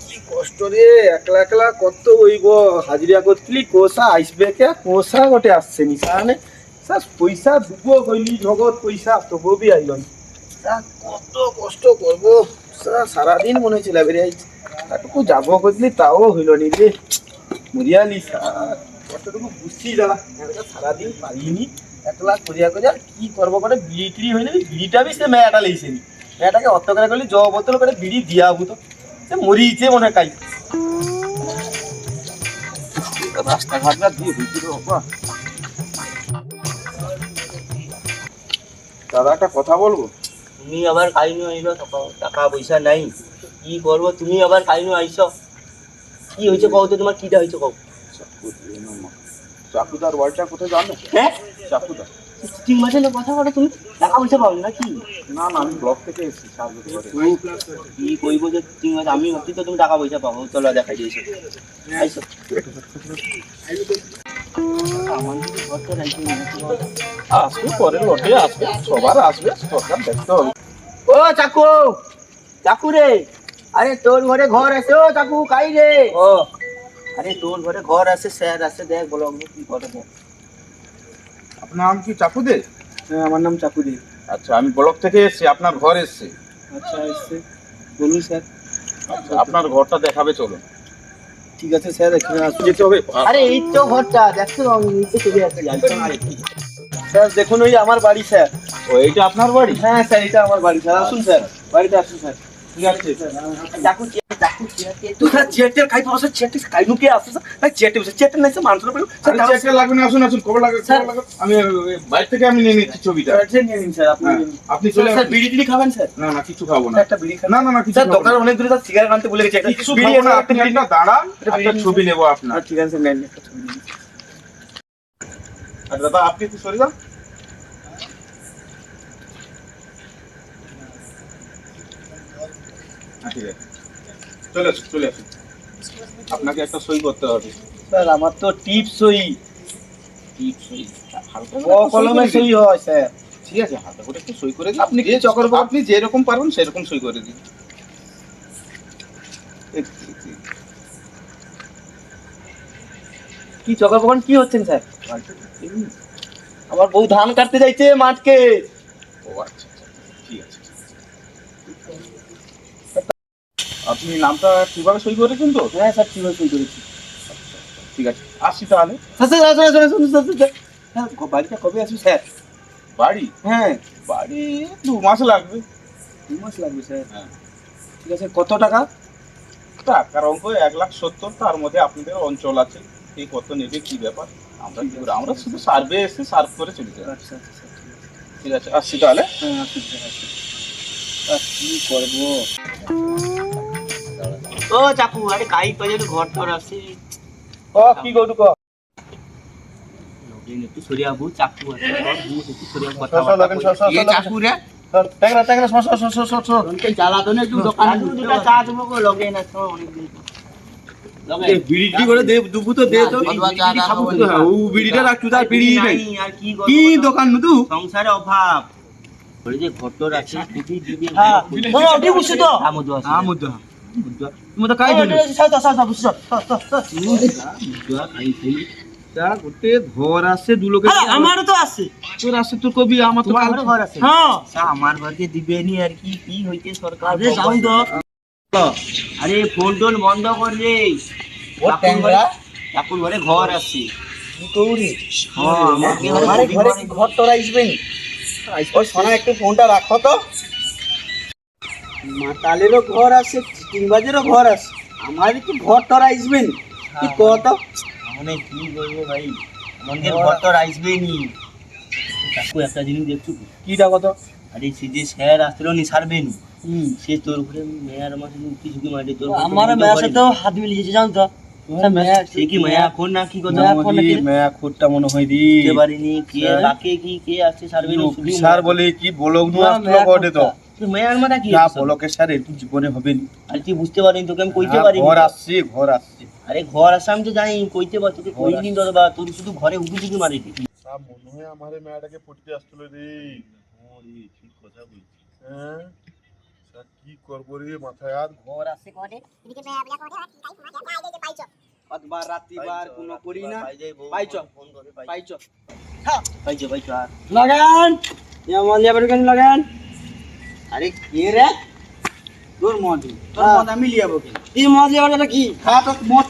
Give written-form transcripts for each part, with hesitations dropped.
কি কষ্ট রে, একলা একলা কত হইব। হাজিরা করতলি কোসা আসবে কে, কোসা গোটে আসছে নি সামনে। পয়সা দুবো কইলি জগৎ পয়সা তবু বি আইল না। কত কষ্ট করব, সারাদিন মনে হয়েছিল বেরিয়ে আইছি। তাটুকু যাবো করলি তাও হইল নি রে, মরিয়ালি কতটুকু বুঝছি দাদা। সারাদিন পারিনি একলা করিয়া করিয়া কি করবো করে বিড়ি টিড়ি হইলে বিড়িটা বি সে মেয়াটা লেগেছে নি। মেয়াটাকে অত করে করলি জ বোতল করে বিড়ি দিয়া হতো, সে মরিয়েছে মনে হয় কাই। রাস্তাঘাটটা দিয়ে হয়েছিল বাবা। দাদা একটা কথা বলবো। তুমি আবার খাইনো আইলো, টাকা পয়সা নাই, কি করবো? তুমি আবার খাইনো আইছো, কি হয়েছে কও তো? তোমার কিটা হয়েছে কও? চাকুদার ওয়ার্ডটা কোথায় জানো? হ্যাঁ, চাকুদা। তিন মাসের কথা বলো, তুমি টাকা পয়সা পাও নাকি? না না, আমি ব্লক থেকে এসেছি সার্ভিস করে। কি কইবো যে 3 মাস? আমি ভাবছি তো তুমি টাকা পয়সা পাবো। চলো দেখাই দিয়েছো, আইসো। আসবে পরে লটে আসবে, সবার আসবে, সরকার দেখতে হবে। ও চাকু, চাকু রে, আরে তোর ঘরে ঘর আছে। ও চাকু, কাই রে? ও আরে তোর ঘরে ঘর আছে, স্যার আছে, দেখ বলো কি করে। আপনার নাম কি চাকুদে? হ্যাঁ, আমার নাম চাকুদি। আচ্ছা, আমি ব্লক থেকে এসেছি, আপনার ঘর এসেছি। আচ্ছা, এসছে, বলুন স্যার। আচ্ছা, আপনার ঘরটা দেখাবে, চলুন। ঠিক আছে স্যার, এখানে আসুন। যেতে হবে। আরে এই তো ঘরটা দেখছো, আমি নিচে চলে আসছি। স্যার দেখুন, ওই আমার বাড়ি স্যার। ও, এইটা আপনার বাড়ি? হ্যাঁ স্যার, এটা আমার বাড়ি স্যার। আসুন স্যার, বাড়িতে আসুন স্যার। ঠিক আছে। চাকু চাকু তুই স্যার চেটে খাই পাবো স্যার। চেটে খাই নুকে আসছে স্যার। চেটে চেটে নাই স্যার, মাংস পেলো স্যার। চেকটা লাগবে না, আসুন আসুন, কবে লাগবে? আমি বাইরে থেকে আমি নিয়ে নিচ্ছি ছবিটা। নিয়ে নিন স্যার, আপনি চলে স্যার। বিড়ি টিড়ি খাবেন স্যার? না না, কিছু খাবো না। একটা বিড়ি খান। না না না, কিছু স্যার খাবো দোকান না। অনেক দূরে স্যার, সিগারেট আনতে ভুলে গেছি। একটা কিছু বিড়ি খাবো না, একটা আপনি বিড়ি। একটা দাঁড়ান, একটা একটা ছবি নেবো আপনার। ঠিক আছে স্যার, নেন একটা ছবি নিন। আর দাদা আপনি একটু সরে যান। ঠিক আছে, চলে আসুন চলে আসুন। আপনাকে একটা সই করতে হবে। স্যার আমার তো টিপ সই। টিপ সই? হালকা কলমে সই হয় স্যার। ঠিক আছে, হালকা করে একটু সই করে দিন। আপনি কি চক্রবর্তী? আপনি যেরকম পারবেন সেরকম সই করে দিন। কি চক্রবর্তী কি হচ্ছেন স্যার? আমার বউ ধান কাটতে যাইছে মাঠকে। ও আচ্ছা আচ্ছা, ঠিক আছে। আপনি নামটা ঠিকভাবে সই করেছেন তো? হ্যাঁ স্যার, ঠিকভাবে সই করেছি। ঠিক আছে, আসছি তাহলে। স্যার বাড়িটা কবে আসবে স্যার? বাড়ি? হ্যাঁ, বাড়ি 2 মাস লাগবে। 2 মাস লাগবে স্যার। হ্যাঁ। ঠিক আছে, কত টাকা? টাকার অঙ্ক 1,70,000, তার মধ্যে আপনাদের অঞ্চল আছে, এই কত নেবে কি ব্যাপার। আমরা কি করে, আমরা শুধু সার্ভে এসে সার্ভ করে চলে যাই। আচ্ছা আচ্ছা স্যার, ঠিক আছে। ঠিক আছে, আসছি তাহলে। হ্যাঁ আসুন স্যার, আসুন। আর কি করবো? ও চাকু, আরে কাই পাজে ঘর টর আছে। কি করবো ক? একটু সরিয়ে আবু, চাকু আছে একটু সরিয়ে কথা এই চাকু রে, বিড়িটি করে দে, দুবু তো দে তো। ও বিড়িটা রাখছু, তার বিড়ি নাই। কি দোকান নু সংসারে অভাব। বলে যে ঘটর আছে, খুবই দিবি। হ্যাঁ, ওটি বুঝছো তো? আমুদু আছে। আমুদা মুদা কাই দিল। বুঝছো? তা গোটে ঘর আছে, দু লোকে। আমারও তো আছে। তোর আছে, তোর কবি, আমার তো তোমার ঘর আছে? হ্যাঁ। আমার ঘরকে দিবেনি আর কি, কি হইছে সরকার? আরে যাও তো। আরে ফোন টোন বন্ধ কর রে। চাকুর ঘরে ঘর আছে। আমার ঘরে কি ঘর তোরা আসবেন? ওই সোনা একটু ফোনটা রাখো তো। মাতালেরও ঘর আছে, চিটিংবাজেরও ঘর আছে, আমার কি ঘর তোরা আসবেন? কি কত মানে কি বলবো ভাই, আমাদের ঘর তো আসবেই নি। চাকু একটা জিনিস দেখছো? কিটা কত? আরে সে যে স্যার আসছিল নি সারবে নি, সে তোর ঘরে মেয়ার মাসে উঠি ঝুঁকি মারি তোর। আমার মেয়ের সাথেও হাত মিলিয়েছে জানো তো। সে কি মায়া খোর না কি কথা? মেয়া খোরটা মনে হয় দি বুঝতে পারিনি কে কাকে কি কে আছে সারবে নি। স্যার বলে কি বলক নু আসলো বটে তো। তুই মায়ার মাথা কি না বলকে স্যার একটু জীবনে হবে নি। আর তুই বুঝতে পারিনি, তোকে আমি কইতে পারিনি। ঘর আসছে, ঘর আসছে। আরে ঘর আসে আমি তো জানি, কইতে পার তোকে কইনি তোর বা তোর শুধু ঘরে উঠি ঝুঁকি মারি দি। সব মনে হয় আমারে মেয়াটাকে পড়তে আসছিল রে। ওরে ঠিক কথা বলছিস। হ্যাঁ, কি করবো রে মাথায় আর ঘর আছে কনে কতবার রাত্রিবার কোনো করি না পাইছ পাইছো আর লাগান লাগান আরে কে রে তোর মদ তোর মদ আমি লিয়াবো কি এই মদ লিয়াবো কি খা তো মদ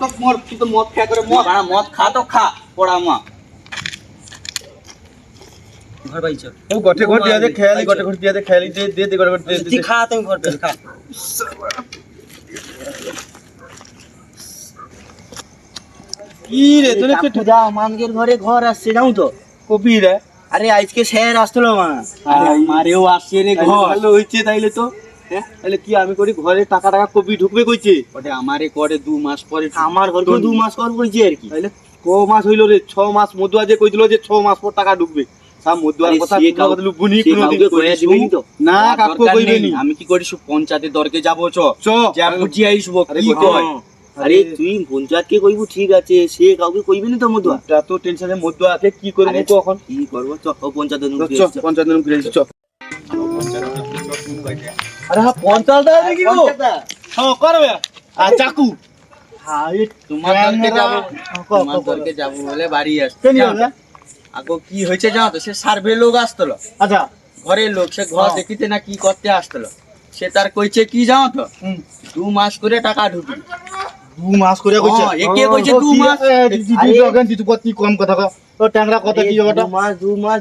তুই তো মদ খা করে মদ মদ খা তো খা পড়া মা ঘর পাইছো ও গটে ঘর দিয়া দে খেয়ালি গটে ঘর দিয়া দে খেয়ালি দে দে গটে ঘর দে তুই খা তুমি ঘর পেল খা কি রে তোরে কে যা মানগের ঘরে ঘর আসছে যাও তো কপি রে আরে আজকে স্যার আসছিল মা আরে মারেও আসছে রে ঘর ঘর ভালো হইছে তাইলে তো হ্যাঁ তাহলে কি আমি করি ঘরে টাকা কপি ঢুকবে কইছে ওটা আমারে করে 2 মাস পরে আমার ঘর 2 মাস পর কইছে আর কি তাইলে ক মাস হইলো রে 6 মাস মধুয়া যে কইছিল যে 6 মাস পর টাকা ঢুকবে সব মধুয়ার কথা কোনো বদলু বুনি কোনো দিন কইয়া দিবেনি তো না কাকু কইবেনি আমি কি করি পঞ্চায়েতের দরকে যাবো চ চ যা বুঝি আইসবো আরে কি গোটে কয় আরে তুই পঞ্চায়েতকে কইবু ঠিক আছে সে কাউকে কইবেনি তো মধুয়া তা তো টেনশনে মধুয়াকে কি করব আরে তো এখন কি করবো চ ও পঞ্চায়েত চ পঞ্চায়েত নাম ঘুরে চ আরে হ্যাঁ পঞ্চায়েত নাকি গো হ্যাঁ করবে আর চাকু তোমার দরকে যাবো বলে বাড়ি আসছে কেন হবে আগো কি হয়েছে জানো তো সে সার্ভে লোক আসতলো আচ্ছা ঘরের লোক সে ঘর দেখিতে না কি করতে আসতলো সে তার কইছে কি জানো তো 2 মাস করে টাকা ঢুকি 2 মাস করে কইছে একে কইছে 2 মাস তুই অগান তুই কত কম কথা কও তো ট্যাংরা কথা কি কথা 2 মাস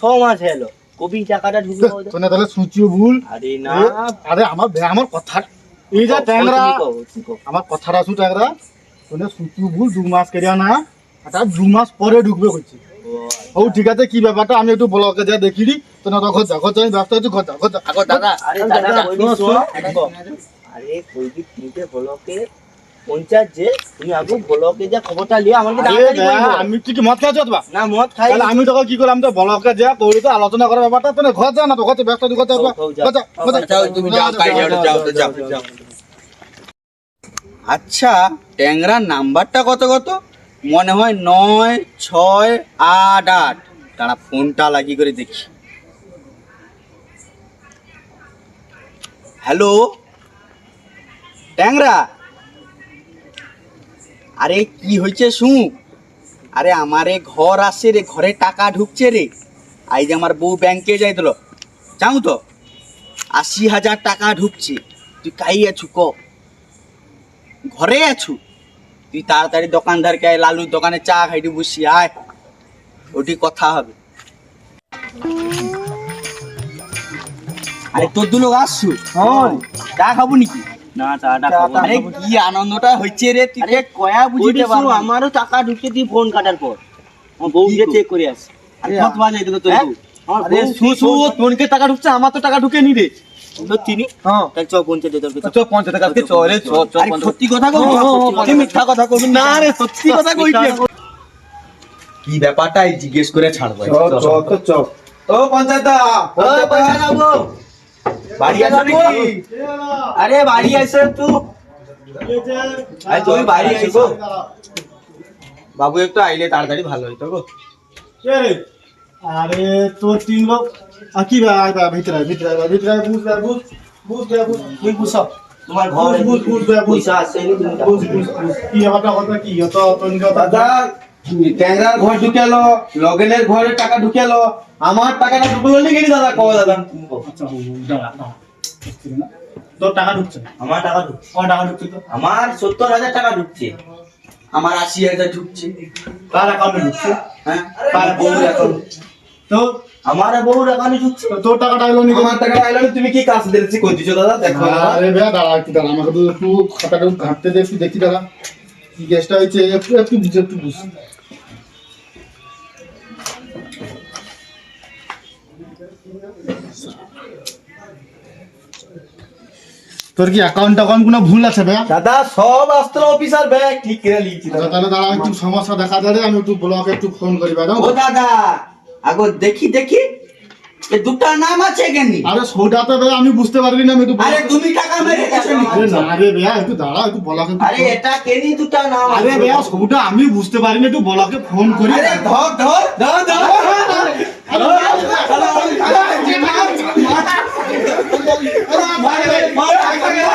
6 মাস হলো কবি টাকাটা ঢুকে তোনে তাহলে সুচিও ভুল আরে না আরে আমার কথা এই যে ট্যাংরা আমার কথাটা শুন ট্যাংরা তোনে সুচিও ভুল 2 মাস করিয়া না এটা 2 মাস পরে ঢুকবে কইছে ও ঠিক আছে কি ব্যাপারটা আমি একটু ব্লকে যা দেখি দি তোনে তো খোঁজা আমি ব্যস্ত আছি খোঁজা আগো দাদা আরে দাদা আরে কইবি তিনটে ব্লকে পঞ্চায়েত যে তুমি আগে ব্লকে যা খবরটা লিয়ে আমাকে তাড়াতাড়ি কইবো আমি তুই কি মদ খাচ্ছ বা না মদ খাই তাহলে আমি তোকে কি করলাম তো ব্লকে যা কইরি তো আলোচনা করার ব্যাপারটা তোনে ঘর যা না তো ঘর ব্যস্ত তুই কথা যাও তুমি যাও কাই যাও আচ্ছা ট্যাংরার নাম্বারটা কত মনে হয় 9688 তারা ফোনটা লাগি করে দেখি হ্যালো ট্যাংরা আরে কি হয়েছে শুন আরে আমারে ঘর আসছে রে ঘরে টাকা ঢুকছে রে আজ আমার বউ ব্যাংকে যাইছিল যাও তো 80,000 টাকা ঢুকছে তুই কাই আছু ক ঘরে আছু তুই তাড়াতাড়ি দোকানদারকে লালুর দোকানে চা খাইটি বসি আয় ওটি কথা হবে আরে তোর দু লোক আসছু চা খাবো নাকি না টাকাটা খাবো আরে কি আনন্দটা হচ্ছে রে তুই আরে কয়া বুঝিতে বুঝিতে পারবো আমারও টাকা ঢুকছে তুই ফোন কাটার পর আমার বউ গিয়ে চেক করে আসে আরে কত বাজে দিল তোর বউ? আমার আরে বউ তোনকে টাকা ঢুকছে আমার তো টাকা ঢুকে নি রে তিনি হ্যাঁ তাই চ পঞ্চায়েত তোর চ পঞ্চায়েত কাছে চ রে চ আরে সত্যি কথা কও তুই মিথ্যা কথা কবি না রে সত্যি কথা কইতে কি ব্যাপারটাই জিজ্ঞেস করে ছাড়বো চ ও পঞ্চায়েত বাড়ি আসো নাকি আরে বাড়ি আসে তুই আরে তুমি বাড়ি আইছো বাবু একটু আইলে তাড়াতাড়ি ভালো হইতো গো কে রে আরে তোর 3 লোক কি ভাই ভিতরে বুঝ তুই বুঝ তোমার ঘরে বুঝ পয়সা আসে নি তুমি কি ব্যাপারটা কথা কি হতো তোর দাদা ট্যাংরার ঘর ঢুকেলো লগেনের ঘরে টাকা ঢুকেলো আমার টাকাটা ঢুকলো নাকি দাদা কবে দাদা তোর টাকা ঢুকছে আমার টাকা ঢুকছে কত টাকা ঢুকছে তো আমার 70,000 টাকা ঢুকছে আমার 80,000 ঢুকছে কার অ্যাকাউন্টে ঢুকছে হ্যাঁ কার বউর অ্যাকাউন্ট তো আমার বউর অ্যাকাউন্টে ঢুকছে তোর টাকাটা আইলো নি আমার টাকাটা আইলো না, তুমি কি কাজ দিয়েছি কই দিছো দাদা দেখো দাদা। আরে ভাই দাঁড়া একটু দাঁড়া আমাকে তো একটু খাতাটা ঘাঁটতে দে একটু দেখি দাঁড়া কি কেসটা হয়েছে একটু বুঝ তোর কি অ্যাকাউন্ট কোনো ভুল আছে ভাই দাদা সব আসতো অফিসার ব্যাগ ঠিক করে লিখছি দাদা তাহলে দাঁড়া একটু সমস্যা দেখা যাবে আমি একটু ব্লকে একটু ফোন করি ভাই ও দাদা আগো দেখি এ দুটা নাম আছে কেন আরে সৌটাতে ভাই আমি বুঝতে পারবি না আমি একটু আরে তুমি টাকা মেরে গেছো আরে নাকি? না রে ভাই একটু দাঁড়া একটু ব্লকে আরে এটা কেনি দুটা নাম আছে? আরে ভাই সৌটা আমি বুঝতে পারি না একটু ব্লকে ফোন করি আরে ধর মার, মার, মার, মার,